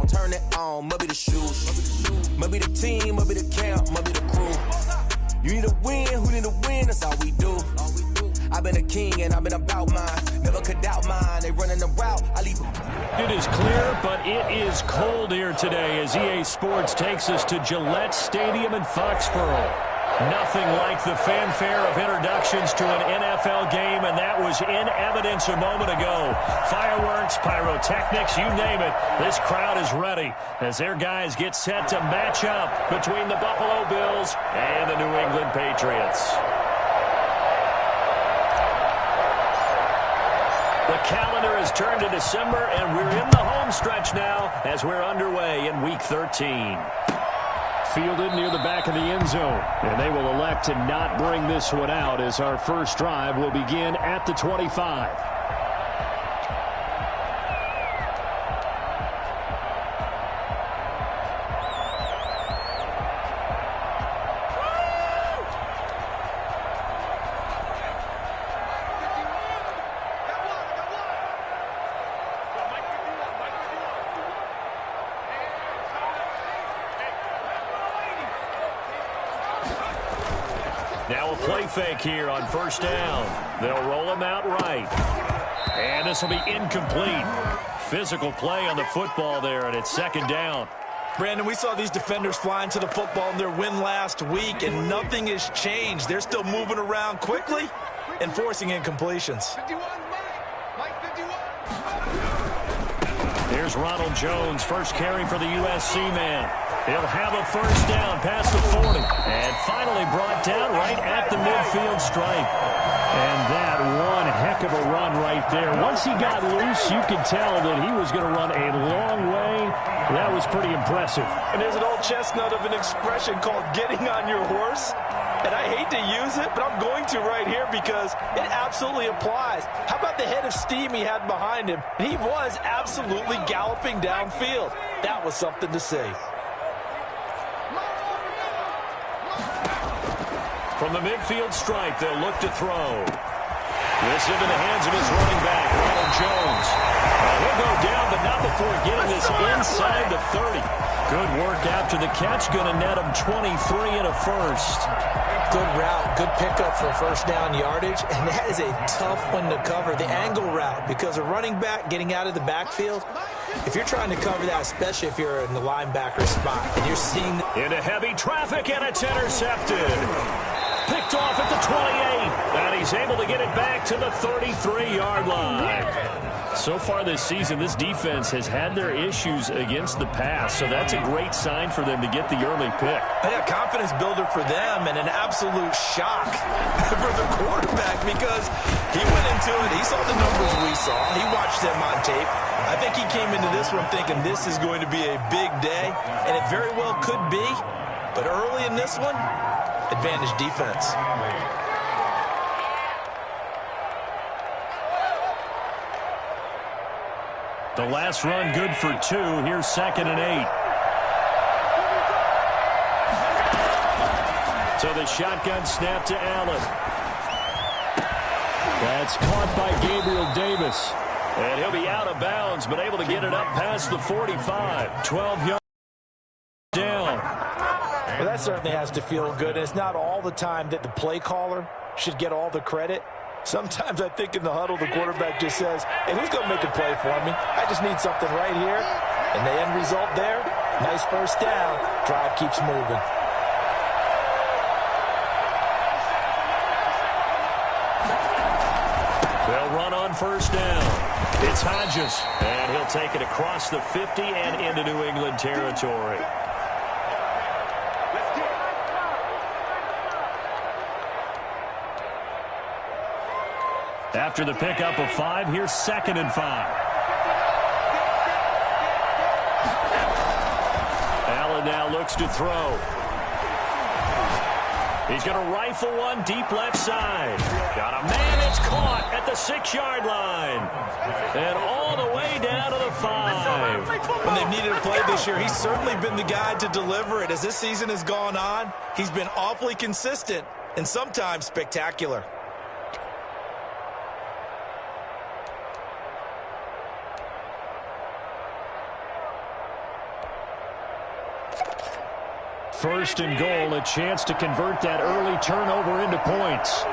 turn it on, maybe the shoes. Maybe the team, maybe the camp, maybe the crew. You need to win, who need to win, that's all we do. I've been a king and I've been about mine. Never could doubt mine, they running the route, I leave. It is clear, but it is cold here today as EA Sports takes us to Gillette Stadium in Foxborough. Nothing like the fanfare of introductions to an NFL game, and that was in evidence a moment ago. Fireworks, pyrotechnics, you name it. This crowd is ready as their guys get set to match up between the Buffalo Bills and the New England Patriots. The calendar has turned to December, and we're in the home stretch now as we're underway in Week 13. Fielded near the back of the end zone, and they will elect to not bring this one out as our first drive will begin at the 25. Now a play fake here on first down. They'll roll him out right. And this will be incomplete. Physical play on the football there, and it's second down. Brandon, we saw these defenders flying to the football in their win last week, and nothing has changed. They're still moving around quickly and forcing incompletions. Here's Ronald Jones, first carry for the USC man. He'll have a first down past the 40. And finally brought down right at the midfield stripe. And that one heck of a run right there. Once he got loose, you could tell that he was going to run a long way. That was pretty impressive. And there's an old chestnut of an expression called getting on your horse. And I hate to use it, but I'm going to right here because it absolutely applies. How about the head of steam he had behind him? He was absolutely galloping downfield. That was something to see. From the midfield stripe, they'll look to throw. This into the hands of his running back, Ronald Jones. He'll go down, but not before getting this inside the 30. Good work after the catch. Going to net him 23 and a first. Good route, good pickup for first down yardage, and that is a tough one to cover, the angle route, because a running back getting out of the backfield, if you're trying to cover that, especially if you're in the linebacker spot, and you're seeing... Into heavy traffic, and it's intercepted. Picked off at the 28, and he's able to get it back to the 33-yard line. So far this season, this defense has had their issues against the pass, so that's a great sign for them to get the early pick. Yeah, confidence builder for them and an absolute shock for the quarterback because he went into it. He saw the numbers we saw. He watched them on tape. I think he came into this one thinking this is going to be a big day, and it very well could be. But early in this one, advantage defense. The last run good for 2. Here's 2nd and 8. So the shotgun snap to Allen. That's caught by Gabriel Davis. And he'll be out of bounds, but able to get it up past the 45. 12 yards down. Well, that certainly has to feel good. And it's not all the time that the play caller should get all the credit. Sometimes I think in the huddle, the quarterback just says, hey, who's going to make a play for me? I just need something right here. And the end result there, nice first down. Drive keeps moving. They'll run on first down. It's Hodges, and he'll take it across the 50 and into New England territory. After the pickup of 5, here's 2nd and 5. Allen now looks to throw. He's going to rifle one deep left side. Got a man, it's caught at the 6-yard line. And all the way down to the 5. When they've needed a play this year, he's certainly been the guy to deliver it. As this season has gone on, he's been awfully consistent and sometimes spectacular. first and goal, a chance to convert that early turnover into points.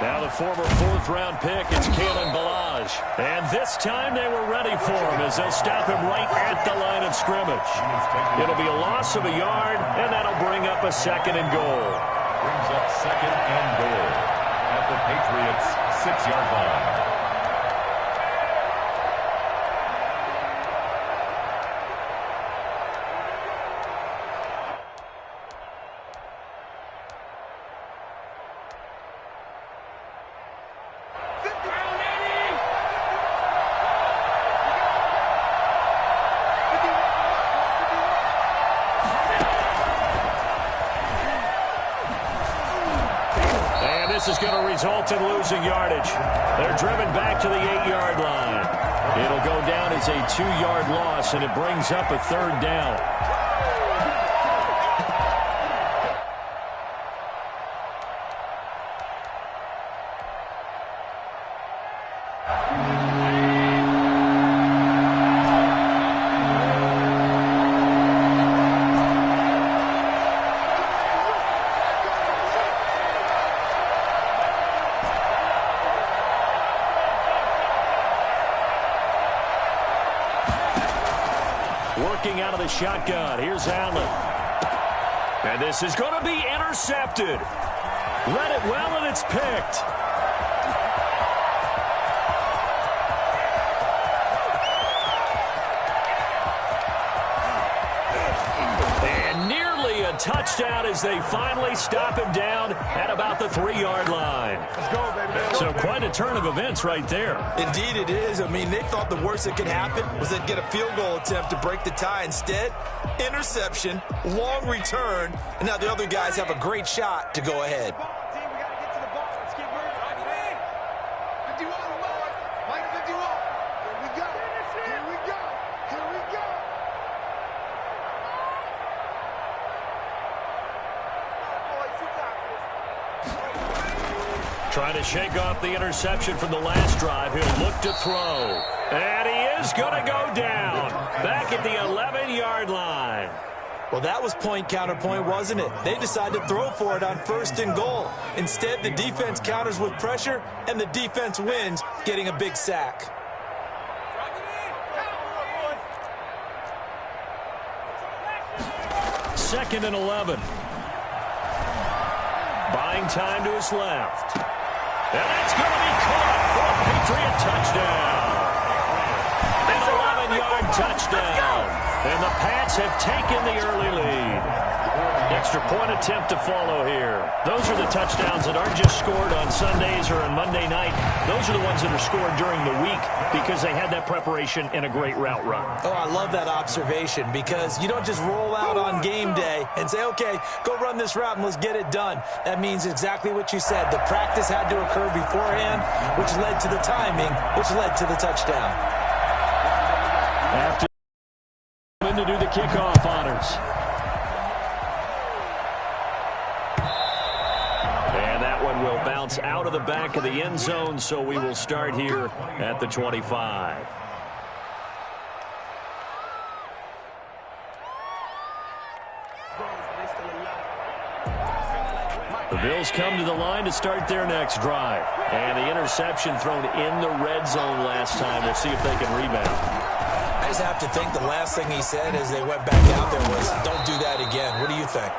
Now the former fourth-round pick, it's Kalen Balaj. And this time they were ready for him as they'll stop him right at the line of scrimmage. It'll be a loss of a yard, and that'll bring up a second and goal. Brings up second and goal at the Patriots' 6-yard line. This is going to result in losing yardage. They're driven back to the 8-yard line. It'll go down as a 2-yard loss, and it brings up a third down. Working out of the shotgun. Here's Allen. And this is going to be intercepted. Read it well, and it's picked. And nearly a touchdown as they finally stop him down at about the 3-yard line. Let's go, baby. So quite a turn of events right there. Indeed it is. I mean, they thought the worst that could happen was they'd get a field goal attempt to break the tie. Instead, interception, long return, and now the other guys have a great shot to go ahead. Trying to shake off the interception from the last drive. He'll look to throw. And he is going to go down. Back at the 11-yard line. Well, that was point counterpoint, wasn't it? They decided to throw for it on first and goal. Instead, the defense counters with pressure, and the defense wins, getting a big sack. Second and 11. Buying time to his left. And that's going to be caught for a Patriot touchdown. An 11-yard touchdown. And the Pats have taken the early lead. Extra point attempt to follow here. Those are the touchdowns that aren't just scored on Sundays or on Monday night. Those are the ones that are scored during the week because they had that preparation and a great route run. Oh, I love that observation because you don't just roll out on game day and say, okay, go run this route and let's get it done. That means exactly what you said. The practice had to occur beforehand, which led to the timing, which led to the touchdown. After to do the kickoff honors. And that one will bounce out of the back of the end zone, so we will start here at the 25. The Bills come to the line to start their next drive. And the interception thrown in the red zone last time. We'll see if they can rebound. I just have to think the last thing he said as they went back out there was, don't do that again. What do you think?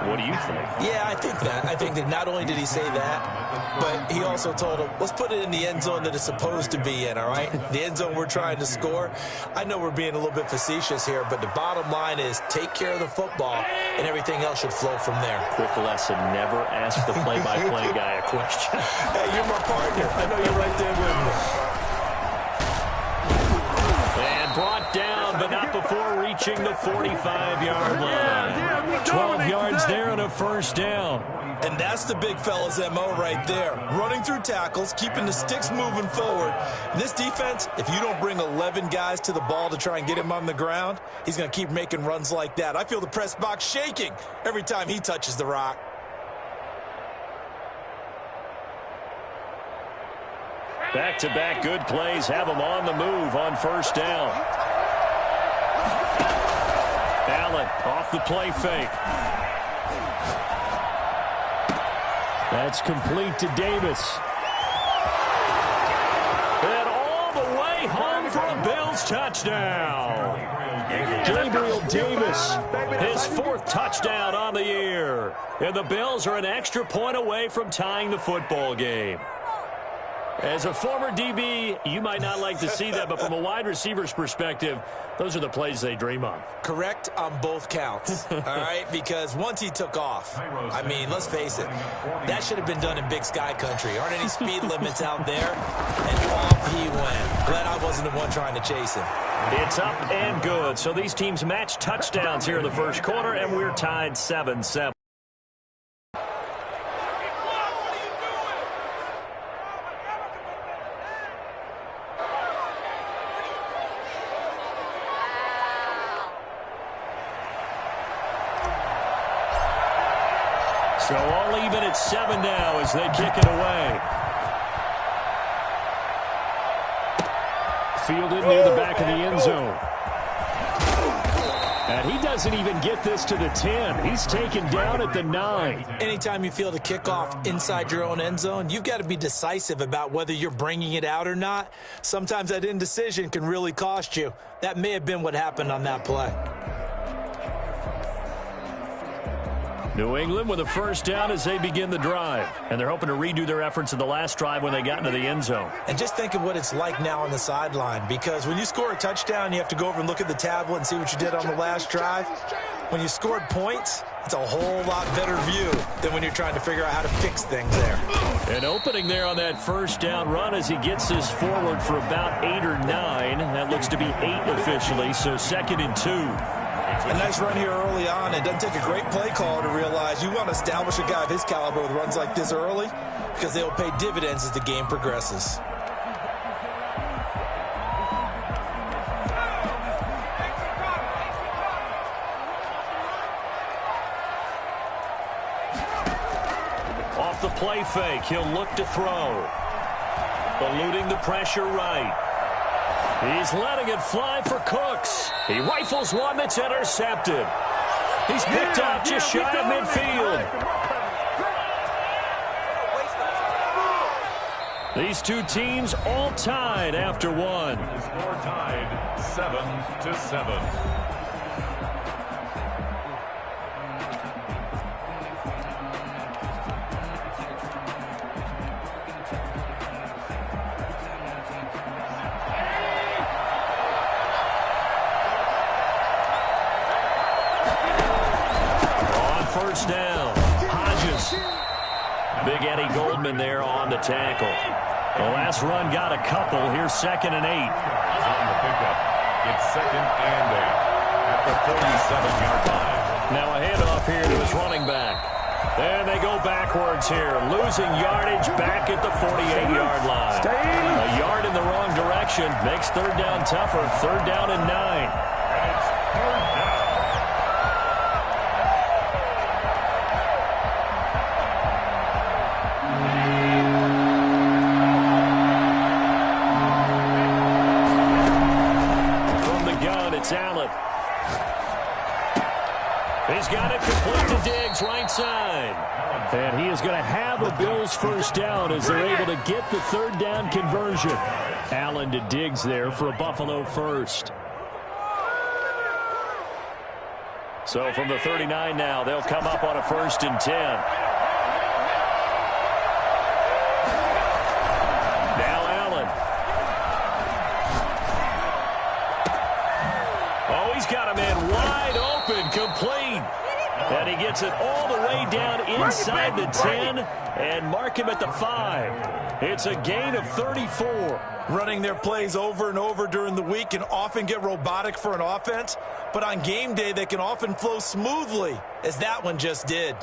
What do you think? Yeah, I think that. I think that not only did he say that, but he also told him, let's put it in the end zone that it's supposed to be in, all right? The end zone we're trying to score. I know we're being a little bit facetious here, but the bottom line is take care of the football, and everything else should flow from there. Quick lesson, never ask the play-by-play guy a question. Hey, you're my partner. I know you're right there with me. Brought down, but not before reaching the 45-yard line. 12 yards there and a first down. And that's the big fella's MO right there. Running through tackles, keeping the sticks moving forward. And this defense, if you don't bring 11 guys to the ball to try and get him on the ground, he's going to keep making runs like that. I feel the press box shaking every time he touches the rock. Back-to-back good plays have them on the move on first down. Allen off the play fake. That's complete to Davis. And all the way home for a Bills touchdown. Gabriel Davis, his 4th touchdown on the year. And the Bills are an extra point away from tying the football game. As a former DB, you might not like to see that, but from a wide receiver's perspective, those are the plays they dream of. Correct on both counts, all right? Because once he took off, I mean, let's face it, that should have been done in Big Sky country. Aren't any speed limits out there? And off he went. Glad I wasn't the one trying to chase him. It's up and good. So these teams match touchdowns here in the first quarter, and we're tied 7-7. So all even at 7 now as they kick it away. Fielded near the back of the end zone. And he doesn't even get this to the 10. He's taken down at the 9. Anytime you feel the kickoff inside your own end zone, you've got to be decisive about whether you're bringing it out or not. Sometimes that indecision can really cost you. That may have been what happened on that play. New England with a first down as they begin the drive. And they're hoping to redo their efforts in the last drive when they got into the end zone. And just think of what it's like now on the sideline, because when you score a touchdown, you have to go over and look at the tablet and see what you did on the last drive. When you scored points, it's a whole lot better view than when you're trying to figure out how to fix things there. An opening there on that first down run as he gets this forward for about 8 or 9. That looks to be 8 officially, so 2nd and 2. A nice run here early on. It doesn't take a great play caller to realize you want to establish a guy of his caliber with runs like this early, because they'll pay dividends as the game progresses. Off the play fake, he'll look to throw. Eluding the pressure right. He's letting it fly for Cooks. He rifles one that's intercepted. He's picked up just shy of midfield. These two teams all tied after one. The score tied 7-7. First down. Hodges. Big Eddie Goldman there on the tackle. The last run got a couple. Here's 2nd and 8. On the pickup. It's 2nd and 8 at the 47-yard line. Now a handoff here to his running back. And they go backwards here. Losing yardage back at the 48-yard line. A yard in the wrong direction makes 3rd down tougher. 3rd down and 9. And it's 3rd down. It's Allen. He's got it complete to Diggs, right side. And he is going to have a Bills first down as they're able to get the 3rd down conversion. Allen to Diggs there for a Buffalo first. So from the 39 now, they'll come up on a 1st and 10. Got him in wide open, complete. And he gets it all the way down inside the 10 and mark him at the 5. It's a gain of 34. Running their plays over and over during the week can often get robotic for an offense, but on game day they can often flow smoothly, as that one just did.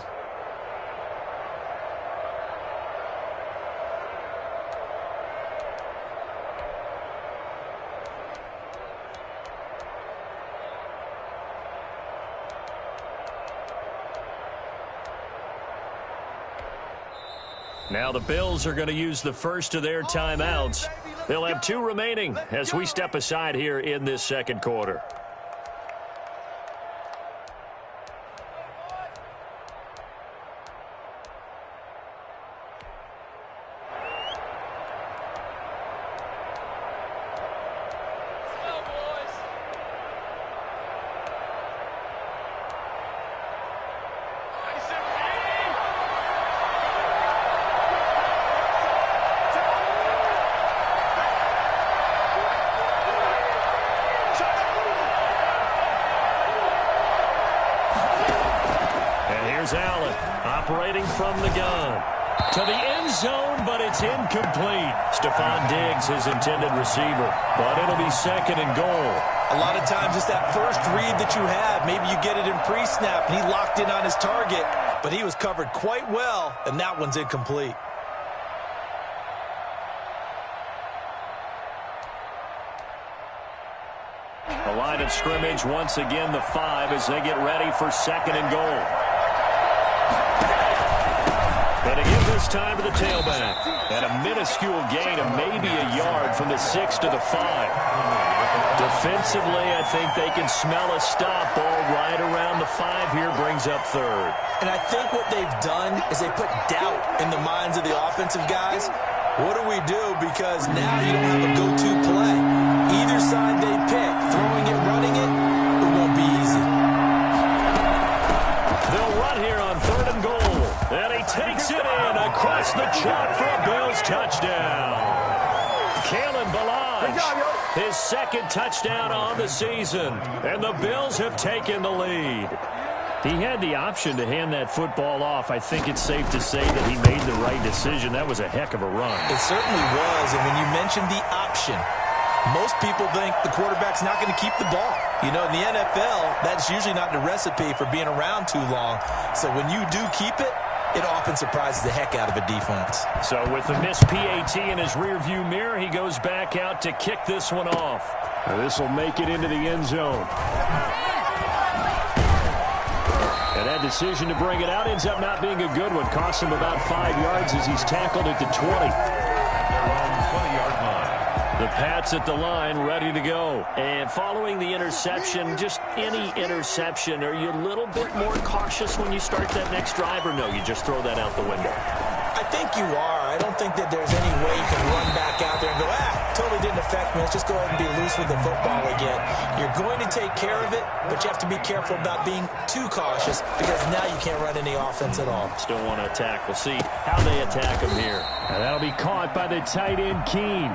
Now the Bills are going to use the first of their timeouts. They'll have 2 remaining as we step aside here in this second quarter. Allen operating from the gun to the end zone, but it's incomplete. Stephon Diggs, his intended receiver, but it'll be second and goal. A lot of times it's that first read that you have. Maybe you get it in pre-snap, and he locked in on his target, but he was covered quite well, and that one's incomplete. The line of scrimmage once again the 5 as they get ready for second and goal. Going to give this time to the tailback. And a minuscule gain of maybe a yard from the 6 to the 5. Defensively, I think they can smell a stop ball right around the 5 here, brings up third. And I think what they've done is they put doubt in the minds of the offensive guys. What do we do? Because now you don't have a go-to play. Either side they pick, throwing it, running it, it won't be easy. They'll run here on third and goal. And he takes it in across the chalk for a Bills touchdown. Kalen Ballage, his second touchdown on the season. And the Bills have taken the lead. He had the option to hand that football off. I think it's safe to say that he made the right decision. That was a heck of a run. It certainly was. And when you mentioned the option, most people think the quarterback's not going to keep the ball. You know, in the NFL, that's usually not the recipe for being around too long. So when you do keep it, it often surprises the heck out of a defense. So with the missed PAT in his rearview mirror, he goes back out to kick this one off. This will make it into the end zone. And that decision to bring it out ends up not being a good one. Costs him about 5 yards as he's tackled at the 20. The Pats at the line, ready to go. And following the interception, just any interception, are you a little bit more cautious when you start that next drive, or no, you just throw that out the window? I think you are. I don't think that there's any way you can run back out there and go, totally didn't affect me. Let's just go ahead and be loose with the football again. You're going to take care of it, but you have to be careful about being too cautious because now you can't run any offense at all. Still want to attack. We'll see how they attack him here. And that'll be caught by the tight end, Keene.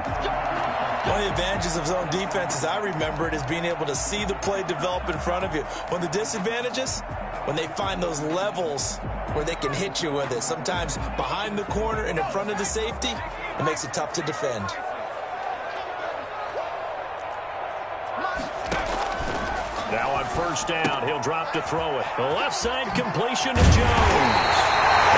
One of the advantages of zone defense, as I remember it, is being able to see the play develop in front of you. One of the disadvantages, when they find those levels where they can hit you with it. Sometimes behind the corner and in front of the safety, it makes it tough to defend. Now on first down, he'll drop to throw it. The left side completion to Jones.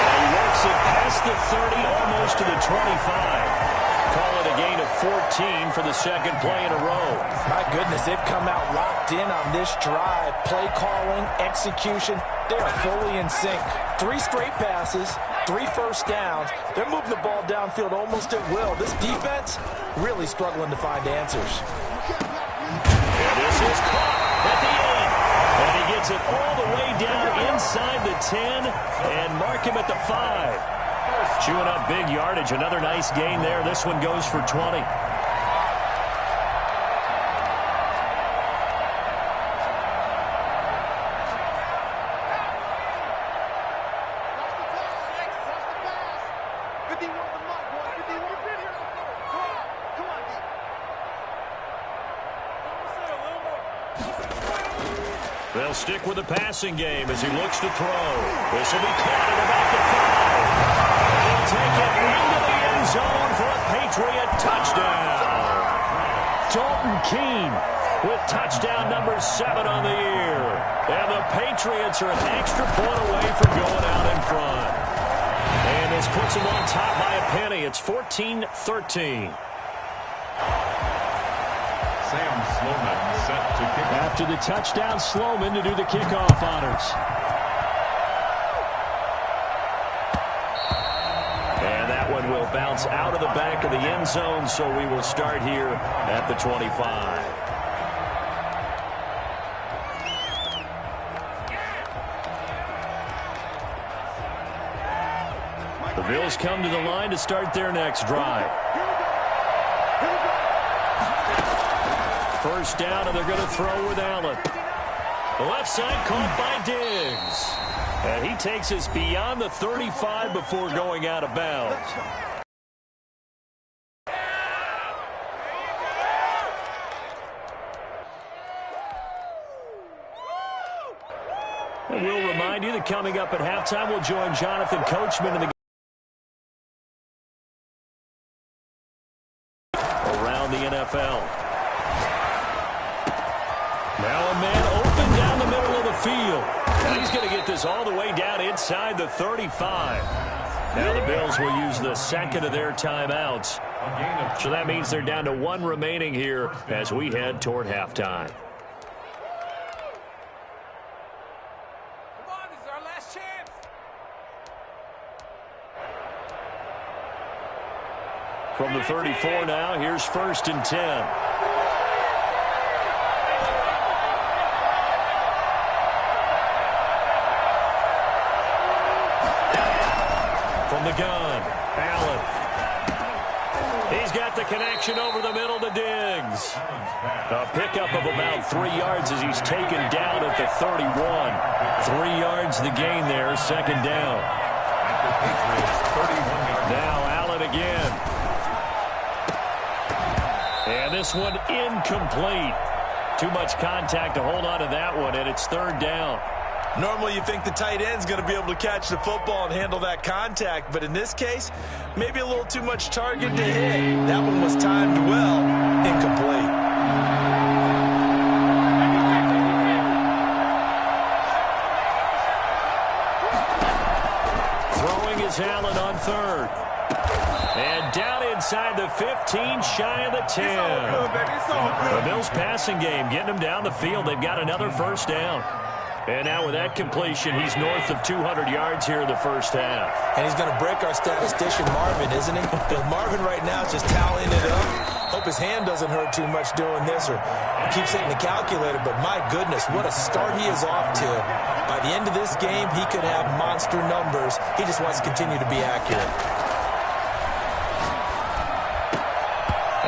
And he works it past the 30, almost to the 25. Call it a gain of 14 for the second play in a row. My goodness, they've come out locked in on this drive. Play calling, execution, they are fully in sync. 3 straight passes, 3 first downs. They're moving the ball downfield almost at will. This defense really struggling to find answers. And this is caught at the 8. And he gets it all the way down inside the 10 and mark him at the 5. Chewing up big yardage. Another nice gain there. This one goes for 20. They'll stick with the passing game as he looks to throw. This will be caught at about the 5. He'll take it into the end zone for a Patriot touchdown. Dalton Keene with touchdown number 7 on the year. And the Patriots are an extra point away from going out in front. And this puts them on top by a penny. It's 14-13. Sam Sloman set to kick off. After the touchdown, Sloman to do the kickoff honors. And bounce out of the back of the end zone, so we will start here at the 25. The Bills come to the line to start their next drive. First down, and they're going to throw with Allen. The left side caught by Diggs. And he takes us beyond the 35 before going out of bounds. And we'll remind you that coming up at halftime, we'll join Jonathan Coachman in the around the NFL. Now a man open down the middle of the field. And he's going to get this all the way down inside the 35. Now the Bills will use the second of their timeouts. So that means they're down to one remaining here as we head toward halftime. Come on, this is our last chance. From the 34 now, here's 1st and 10. From the gun, Allen. He's got the connection over the middle to Diggs. A pickup of about 3 yards as he's taken down at the 31. 3 yards the gain there, second down. Now Allen again. And this one incomplete. Too much contact to hold on to that one, and it's third down. Normally you think the tight end's going to be able to catch the football and handle that contact, but in this case, maybe a little too much target to hit. That one was timed well, incomplete. Throwing is Allen on third. And down inside the 15, shy of the 10. The Bills passing game, getting them down the field. They've got another first down. And now with that completion, he's north of 200 yards here in the first half. And he's going to break our statistician, Marvin, isn't he? Because Marvin right now is just tallying it up. Hope his hand doesn't hurt too much doing this or keeps hitting the calculator. But my goodness, what a start he is off to. By the end of this game, he could have monster numbers. He just wants to continue to be accurate.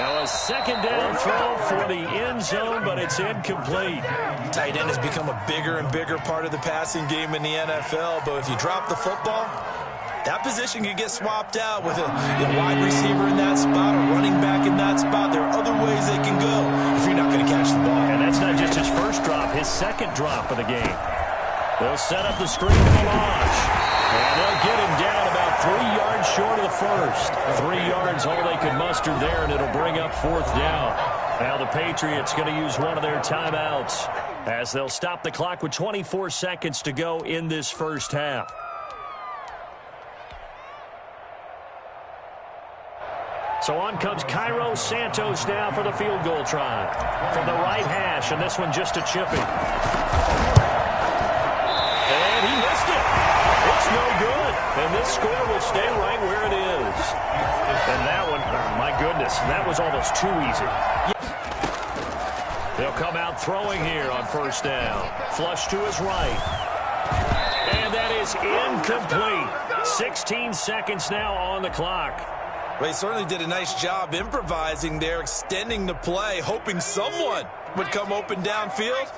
Now a second down throw for the end zone, but it's incomplete. Tight end has become a bigger and bigger part of the passing game in the NFL, but if you drop the football, that position could get swapped out with a wide receiver in that spot, a running back in that spot. There are other ways they can go if you're not going to catch the ball. And that's not just his first drop, his second drop of the game. They'll set up the screen to Melange. And they'll get him down about 3 yards short of the first. 3 yards all they could muster there, and it'll bring up fourth down. Now the Patriots going to use one of their timeouts as they'll stop the clock with 24 seconds to go in this first half. So on comes Cairo Santos now for the field goal try. From the right hash, and this one just a chipping. And he missed it. It's no good. And this score will stay right where it is. And that one, oh my goodness, that was almost too easy. They'll come out throwing here on first down. Flush to his right. And that is incomplete. 16 seconds now on the clock. Well, he certainly did a nice job improvising there, extending the play, hoping someone would come open downfield,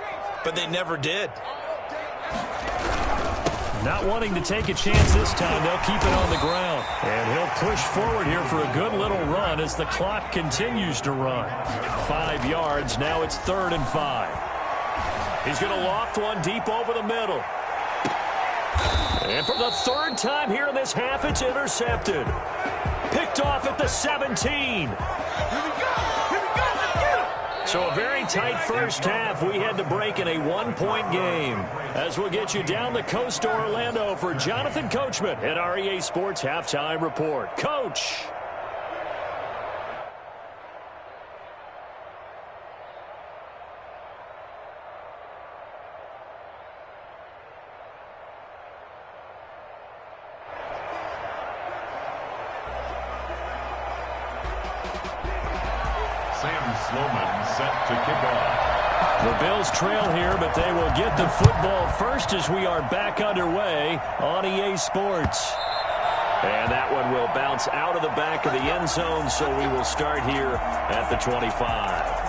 but they never did. Not wanting to take a chance this time, they'll keep it on the ground. And he'll push forward here for a good little run as the clock continues to run. 5 yards, now it's 3rd and 5. He's going to loft one deep over the middle. And for the third time here in this half, it's intercepted. Picked off at the 17. So a very tight first half. We had to break in a one-point game. As we'll get you down the coast to Orlando for Jonathan Coachman at our EA Sports Halftime Report. Coach. Sam Sloman set to kick off. The Bills trail here, but they will get the football first as we are back underway on EA Sports. And that one will bounce out of the back of the end zone, so we will start here at the 25.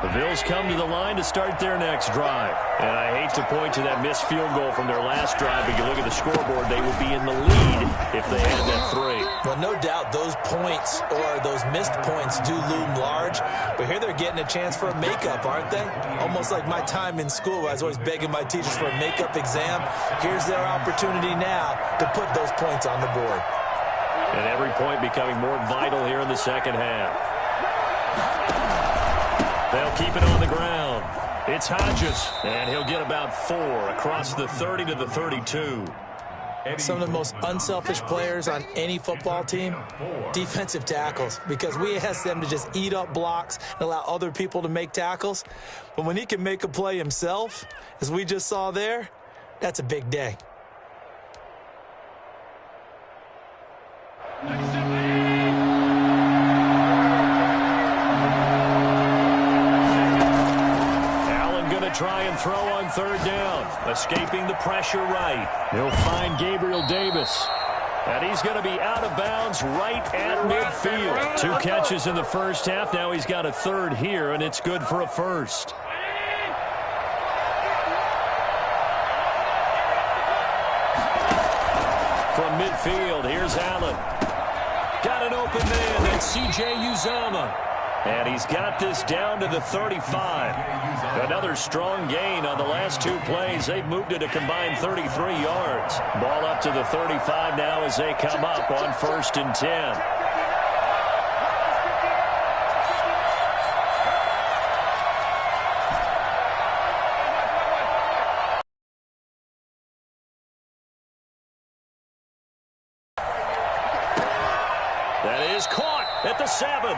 The Bills come to the line to start their next drive. And I hate to point to that missed field goal from their last drive, but you look at the scoreboard, they would be in the lead if they had that 3. Well, no doubt those points or those missed points do loom large, but here they're getting a chance for a makeup, aren't they? Almost like my time in school. I was always begging my teachers for a makeup exam. Here's their opportunity now to put those points on the board. And every point becoming more vital here in the second half. They'll keep it on the ground. It's Hodges, and he'll get about 4 across the 30 to the 32. Some of the most unselfish players on any football team, defensive tackles, because we ask them to just eat up blocks and allow other people to make tackles. But when he can make a play himself, as we just saw there, that's a big day. Try and throw on third down. Escaping the pressure right. He'll find Gabriel Davis. And he's going to be out of bounds right at midfield. 2 catches in the first half. Now he's got a third here, and it's good for a first. From midfield, here's Allen. Got an open man. That's C.J. Uzomah. And he's got this down to the 35. Another strong gain on the last 2 plays. They've moved it a combined 33 yards. Ball up to the 35 now as they come up on 1st and 10. That is caught at the 7.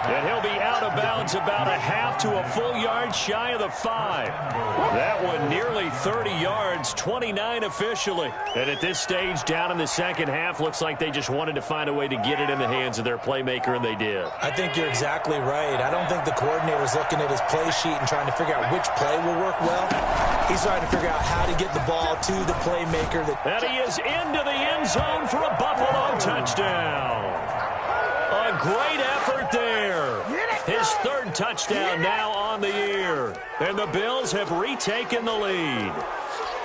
And he'll be out of bounds about a half to a full yard shy of the 5. That one nearly 30 yards, 29 officially. And at this stage, down in the second half, looks like they just wanted to find a way to get it in the hands of their playmaker, and they did. I think you're exactly right. I don't think the coordinator's looking at his play sheet and trying to figure out which play will work well. He's trying to figure out how to get the ball to the playmaker. And he is into the end zone for a Buffalo touchdown. A great effort there. His 3rd touchdown now on the year. And the Bills have retaken the lead.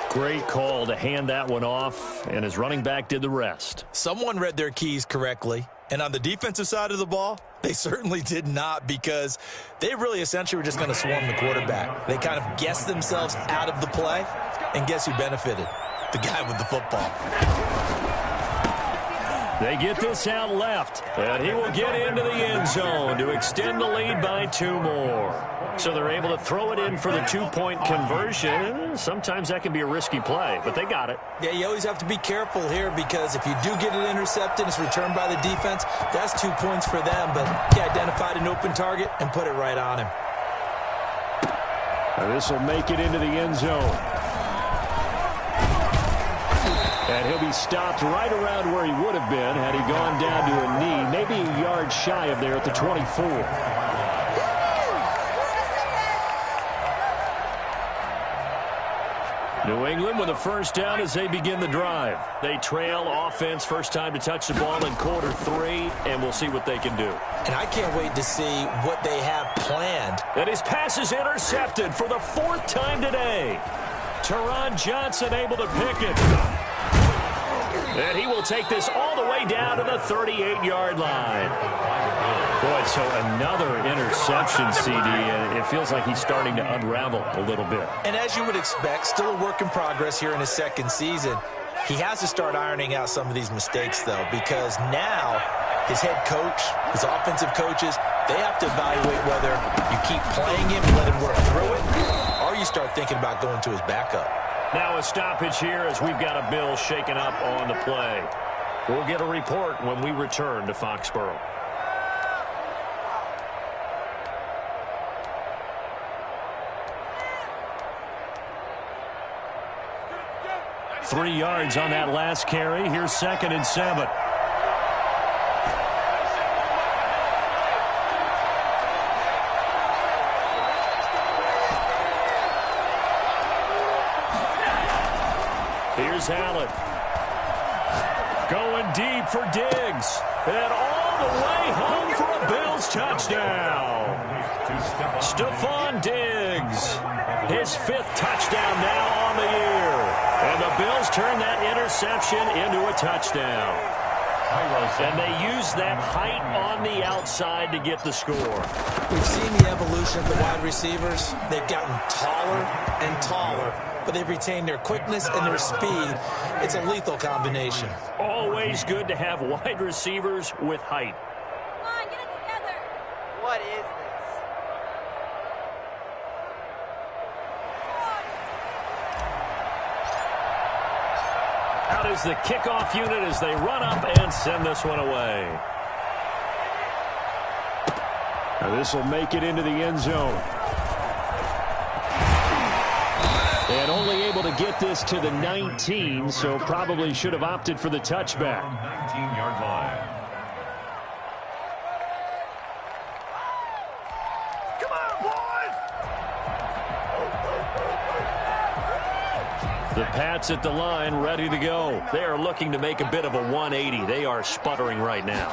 Great call to hand that one off, and his running back did the rest. Someone read their keys correctly. And on the defensive side of the ball, they certainly did not, because they really essentially were just going to swarm the quarterback. They kind of guessed themselves out of the play, and guess who benefited? The guy with the football. They get this out left, and he will get into the end zone to extend the lead by 2 more. So they're able to throw it in for the 2-point conversion. Sometimes that can be a risky play, but they got it. Yeah, you always have to be careful here, because if you do get it intercepted, it's returned by the defense, that's 2 points for them. But he identified an open target and put it right on him. Now this will make it into the end zone. And he'll be stopped right around where he would have been had he gone down to a knee, maybe a yard shy of there at the 24. New England with a first down as they begin the drive. They trail offense, first time to touch the ball in quarter 3, and we'll see what they can do. And I can't wait to see what they have planned. And his pass is intercepted for the 4th time today. Teron Johnson able to pick it. And he will take this all the way down to the 38-yard line. Boy, so another interception, CD, and it feels like he's starting to unravel a little bit. And as you would expect, still a work in progress here in his 2nd season. He has to start ironing out some of these mistakes, though, because now his head coach, his offensive coaches, they have to evaluate whether you keep playing him and let him work through it, or you start thinking about going to his backup. Now a stoppage here as we've got a Bill shaken up on the play. We'll get a report when we return to Foxborough. 3 yards on that last carry. Here's 2nd and 7. Here's Allen. Going deep for Diggs. And all the way home for a Bills touchdown. Stephon Diggs. His 5th touchdown now on the year. And the Bills turn that interception into a touchdown. And they use that height on the outside to get the score. We've seen the evolution of the wide receivers. They've gotten taller and taller, but they've retained their quickness and their speed. It's a lethal combination. Always good to have wide receivers with height. Come on, get it together. What is this? Out is the kickoff unit as they run up and send this one away. Now this will make it into the end zone. And only able to get this to the 19, so probably should have opted for the touchback. 19-yard line. Come on, boys! The Pats at the line, ready to go. They are looking to make a bit of a 180. They are sputtering right now.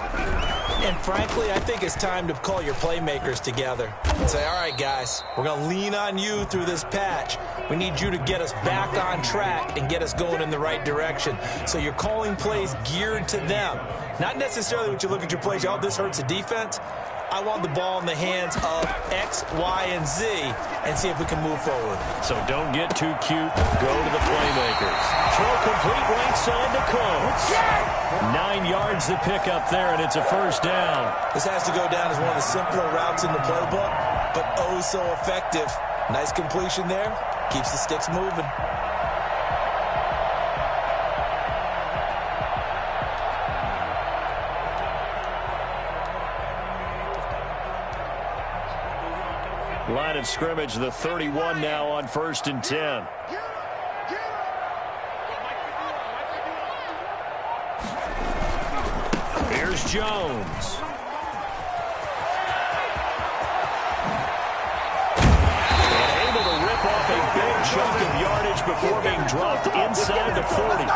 And frankly, I think it's time to call your playmakers together and say, all right, guys, we're going to lean on you through this patch. We need you to get us back on track and get us going in the right direction. So you're calling plays geared to them. Not necessarily what you look at your plays, oh, this hurts the defense. I want the ball in the hands of X, Y, and Z and see if we can move forward. So don't get too cute. Go to the playmakers. Throw complete right side to Coates. 9 yards to pick up there, and it's a first down. This has to go down as one of the simpler routes in the playbook, but oh so effective. Nice completion there. Keeps the sticks moving. Line of scrimmage, the 31 now on 1st and 10. Here's Jones. And able to rip off a big chunk of yardage before being dropped inside the 40.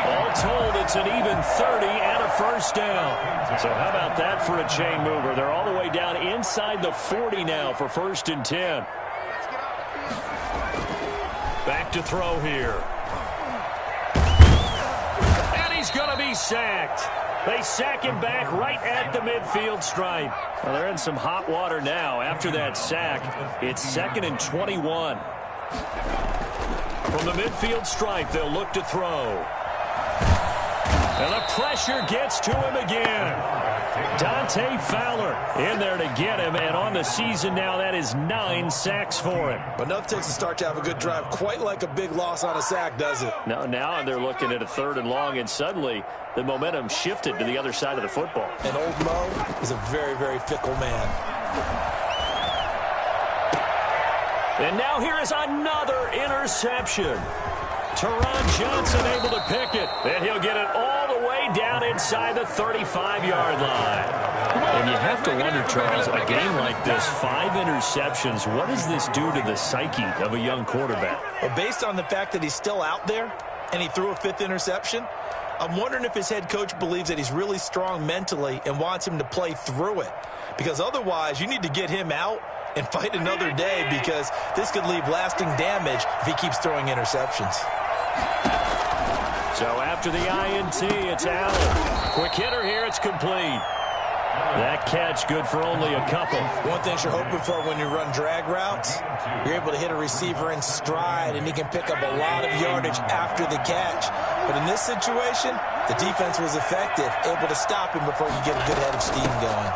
All told, it's an even 30 and a first down. So how about that for a chain mover? They're all the way down inside the 40 now for 1st and 10. Back to throw here. And he's going to be sacked. They sack him back right at the midfield stripe. Well, they're in some hot water now. After that sack, it's 2nd and 21. From the midfield stripe, they'll look to throw. And the pressure gets to him again. Dante Fowler in there to get him, and on the season now, that is 9 sacks for him. But enough takes a start to have a good drive. Quite like a big loss on a sack, does it? Now they're looking at a 3rd and long, and suddenly the momentum shifted to the other side of the football. And old Mo is a very, very fickle man. And now here is another interception. Teron Johnson able to pick it, and he'll get it all the way down inside the 35-yard line. And you have to wonder, Charles, a game like this, 5 interceptions, what does this do to the psyche of a young quarterback? Well, based on the fact that he's still out there and he threw a 5th interception, I'm wondering if his head coach believes that he's really strong mentally and wants him to play through it. Because otherwise, you need to get him out and fight another day, because this could leave lasting damage if he keeps throwing interceptions. So after the INT, it's Allen. Quick hitter here, it's complete. That catch good for only a couple. One thing you're hoping for when you run drag routes, you're able to hit a receiver in stride, and he can pick up a lot of yardage after the catch. But in this situation, the defense was effective, able to stop him before he could get a good head of steam going.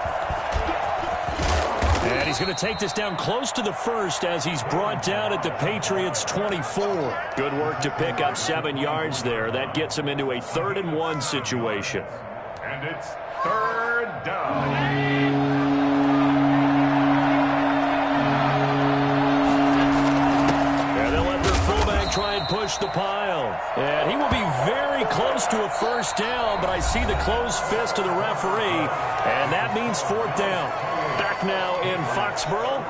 And he's going to take this down close to the 1st as he's brought down at the Patriots' 24. Good work to pick up 7 yards there. That gets him into a 3rd and 1 situation. And it's 3rd down. And they'll let their fullback try and push push the pile. And he will be very close to a first down, but I see the closed fist of the referee, and that means fourth down. Back now in Foxborough.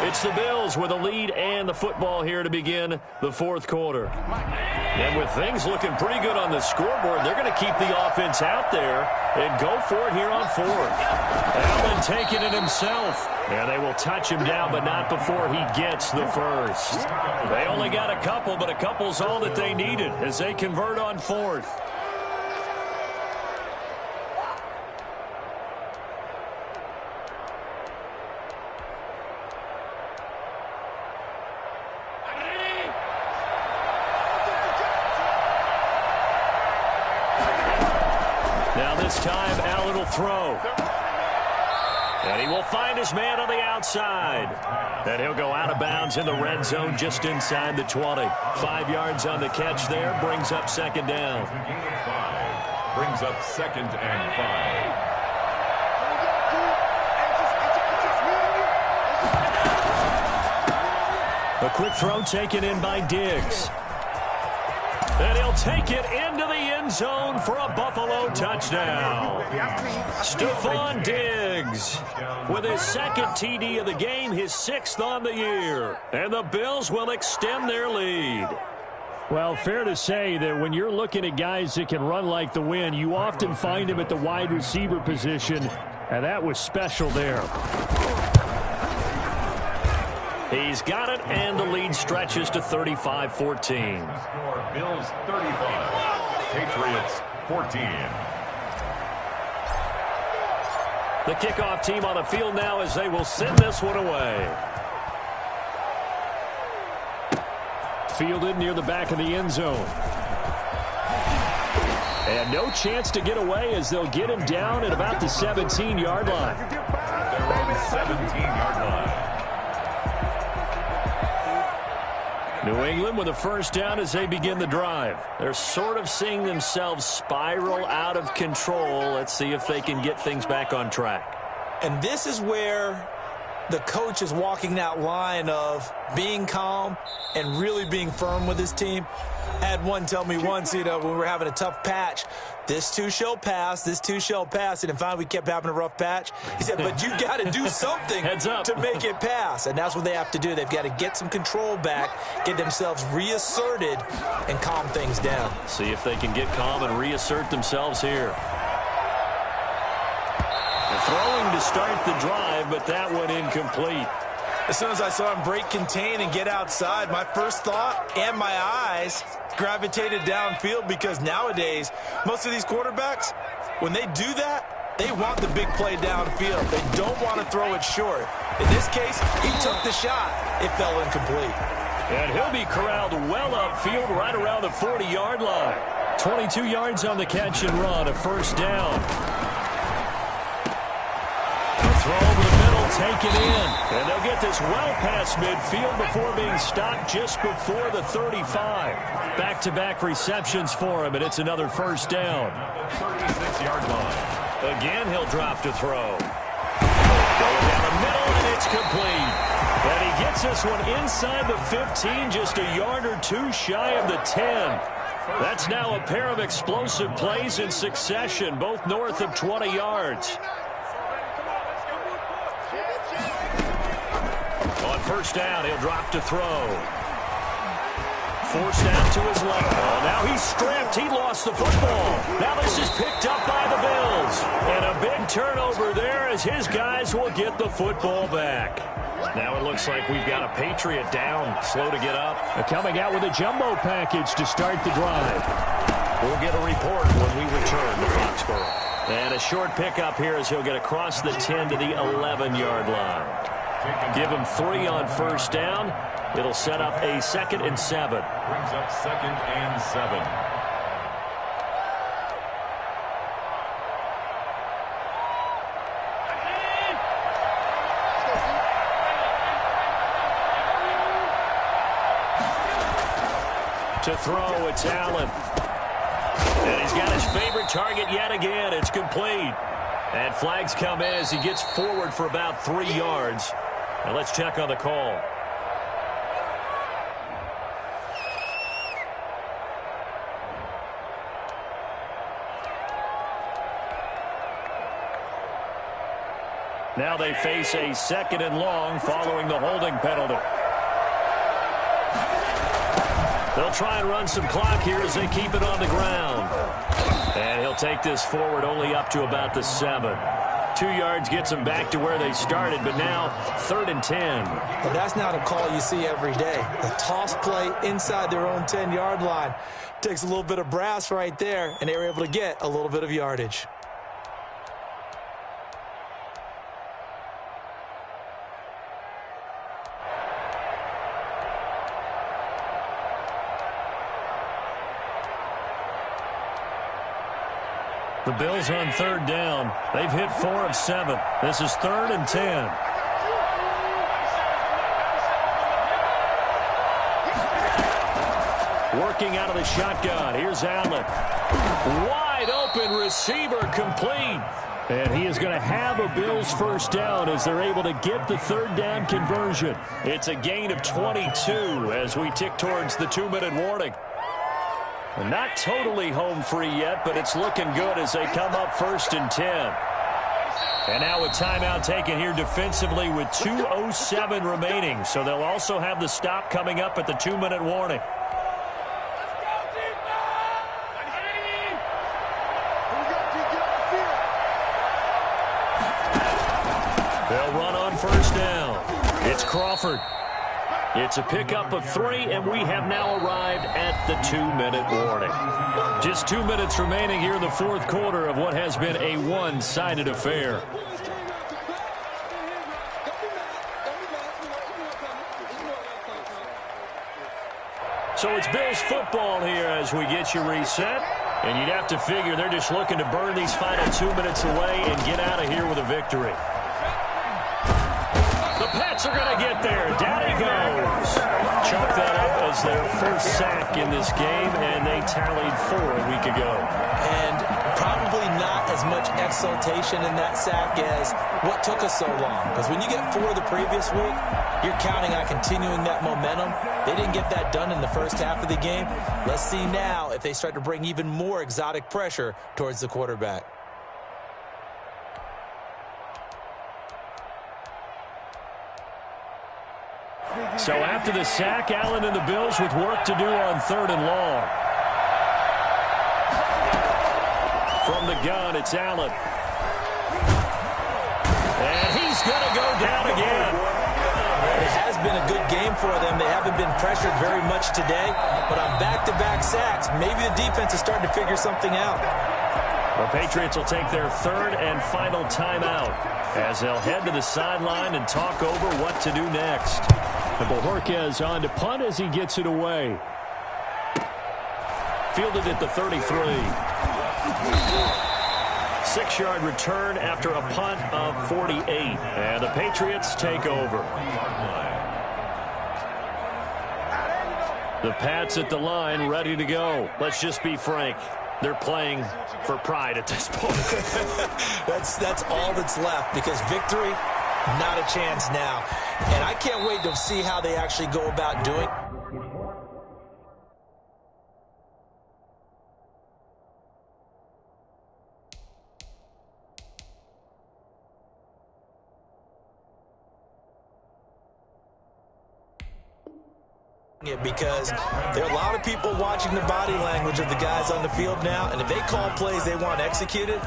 It's the Bills with a lead and the football here to begin the fourth quarter. And with things looking pretty good on the scoreboard, they're going to keep the offense out there and go for it here on fourth. Allen taking it himself. And they will touch him down, but not before he gets the first. They only got a couple, but a couple's all that they needed as they convert on fourth. Now this time, Allen will throw. And he will find his man on the outside. And he'll go out of bounds in the red zone just inside the 20. 5 yards on the catch there. Brings up second down. Brings up second and 5. A quick throw taken in by Diggs. And he'll take it into the end zone for a Buffalo touchdown. Stephon Diggs with his second TD of the game, his 6th on the year. And the Bills will extend their lead. Well, fair to say that when you're looking at guys that can run like the wind, you often find him at the wide receiver position, and that was special there. He's got it, and the lead stretches to 35-14. Bills 35, Patriots 14. The kickoff team on the field now as they will send this one away. Fielded near the back of the end zone. And no chance to get away as they'll get him down at about the 17-yard line. They're on the 17-yard line. New England with a first down as they begin the drive. They're sort of seeing themselves spiral out of control. Let's see if they can get things back on track. And this is where the coach is walking that line of being calm and really being firm with his team. I had one tell me once, when we were having a tough patch, this too shall pass, this too shall pass. And finally we kept having a rough patch. He said, but you got to do something to make it pass. And that's what they have to do. They've got to get some control back, get themselves reasserted, and calm things down. See if they can get calm and reassert themselves here. Throwing to start the drive, but that one incomplete. As soon as I saw him break contain and get outside, my first thought and my eyes gravitated downfield, because nowadays, most of these quarterbacks, when they do that, they want the big play downfield. They don't want to throw it short. In this case, he took the shot. It fell incomplete. And he'll be corralled well upfield right around the 40-yard line. 22 yards on the catch and run, a first down. Throw over the middle, take it in. And they'll get this well past midfield before being stopped just before the 35. Back-to-back receptions for him, and it's another first down. 36-yard line. Again, he'll drop to throw. Going down the middle, and it's complete. And he gets this one inside the 15, just a yard or two shy of the 10. That's now a pair of explosive plays in succession, both north of 20 yards. On first down, he'll drop to throw. Forced out to his left. Oh, now he's stripped. He lost the football. Now this is picked up by the Bills. And a big turnover there as his guys will get the football back. Now it looks like we've got a Patriot down, slow to get up. Coming out with a jumbo package to start the drive. We'll get a report when we return to Foxborough. And a short pickup here as he'll get across the 10 to the 11-yard line. Give him 3 on first down. It'll set up a 2nd and 7. Brings up 2nd and 7. To throw, it's Allen. And he's got his favorite target yet again. It's complete. And flags come in as he gets forward for about 3 yards. Now let's check on the call. Now they face a 2nd and long following the holding penalty. They'll try and run some clock here as they keep it on the ground. And he'll take this forward only up to about the 7. 2 yards gets them back to where they started, but now 3rd and 10. Well, that's not a call you see every day. A toss play inside their own 10-yard line. Takes a little bit of brass right there, and they were able to get a little bit of yardage. The Bills on 3rd down. They've hit 4 of 7. This is 3rd and 10. Working out of the shotgun. Here's Allen. Wide open receiver complete. And he is going to have a Bills first down as they're able to get the 3rd down conversion. It's a gain of 22 as we tick towards the 2-minute warning. Not totally home free yet, but it's looking good as they come up 1st and 10. And now a timeout taken here defensively with 2:07 remaining. So they'll also have the stop coming up at the 2-minute warning. They'll run on 1st down. It's Crawford. It's a pickup of 3, and we have now arrived at the 2-minute warning. Just 2 minutes remaining here in the 4th quarter of what has been a one-sided affair. So it's Bills football here as we get you reset. And you'd have to figure they're just looking to burn these final 2 minutes away and get out of here with a victory. The Pats are going to get there. Down he goes. Chalk that up as their first sack in this game, and they tallied 4 a week ago. And probably not as much exultation in that sack as what took us so long. Because when you get 4 the previous week, you're counting on continuing that momentum. They didn't get that done in the first half of the game. Let's see now if they start to bring even more exotic pressure towards the quarterback. So after the sack, Allen and the Bills with work to do on 3rd and long. From the gun, it's Allen. And he's going to go down again. It has been a good game for them. They haven't been pressured very much today. But on back-to-back sacks, maybe the defense is starting to figure something out. The Patriots will take their 3rd and final timeout as they'll head to the sideline and talk over what to do next. And Bojorquez on to punt as he gets it away. Fielded at the 33. 6-yard return after a punt of 48. And the Patriots take over. The Pats at the line, ready to go. Let's just be frank. They're playing for pride at this point. That's all that's left, because victory, not a chance now. And I can't wait to see how they actually go about doing it, because there are a lot of people watching the body language of the guys on the field now, and if they call plays they want executed,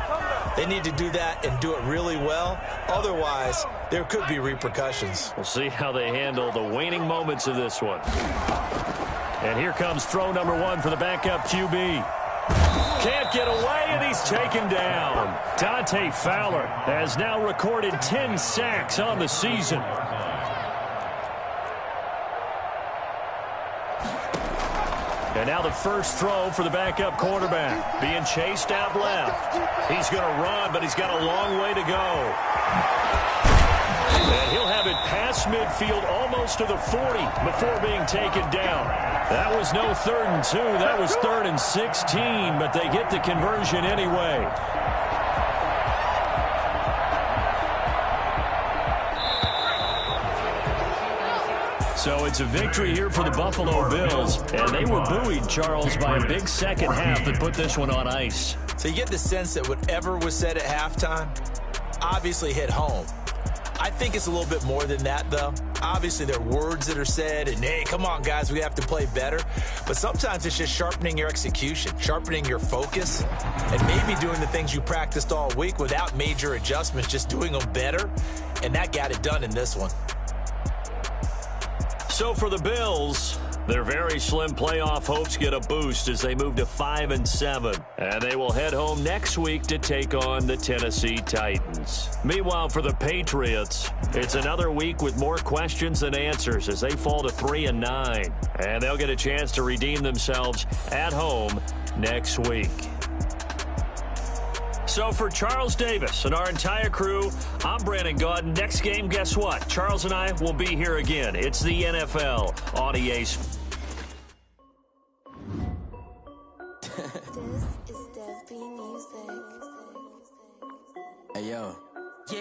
they need to do that and do it really well. Otherwise, there could be repercussions. We'll see how they handle the waning moments of this one. And here comes throw number 1 for the backup QB. Can't get away, and he's taken down. Dante Fowler has now recorded 10 sacks on the season. And now the first throw for the backup quarterback. Being chased out left. He's going to run, but he's got a long way to go. And he'll have it past midfield almost to the 40 before being taken down. That was no 3rd and 2. That was 3rd and 16, but they get the conversion anyway. So it's a victory here for the Buffalo Bills. And they were buoyed, Charles, by a big second half that put this one on ice. So you get the sense that whatever was said at halftime obviously hit home. I think it's a little bit more than that, though. Obviously, there are words that are said, and, hey, come on, guys, we have to play better. But sometimes it's just sharpening your execution, sharpening your focus, and maybe doing the things you practiced all week without major adjustments, just doing them better. And that got it done in this one. So for the Bills, their very slim playoff hopes get a boost as they move to 5-7. And they will head home next week to take on the Tennessee Titans. Meanwhile, for the Patriots, it's another week with more questions than answers as they fall to 3-9. And they'll get a chance to redeem themselves at home next week. So for Charles Davis and our entire crew, I'm Brandon Gaudin. Next game, guess what? Charles and I will be here again. It's the NFL on EA Sports. This is Desby Music. Hey, yo.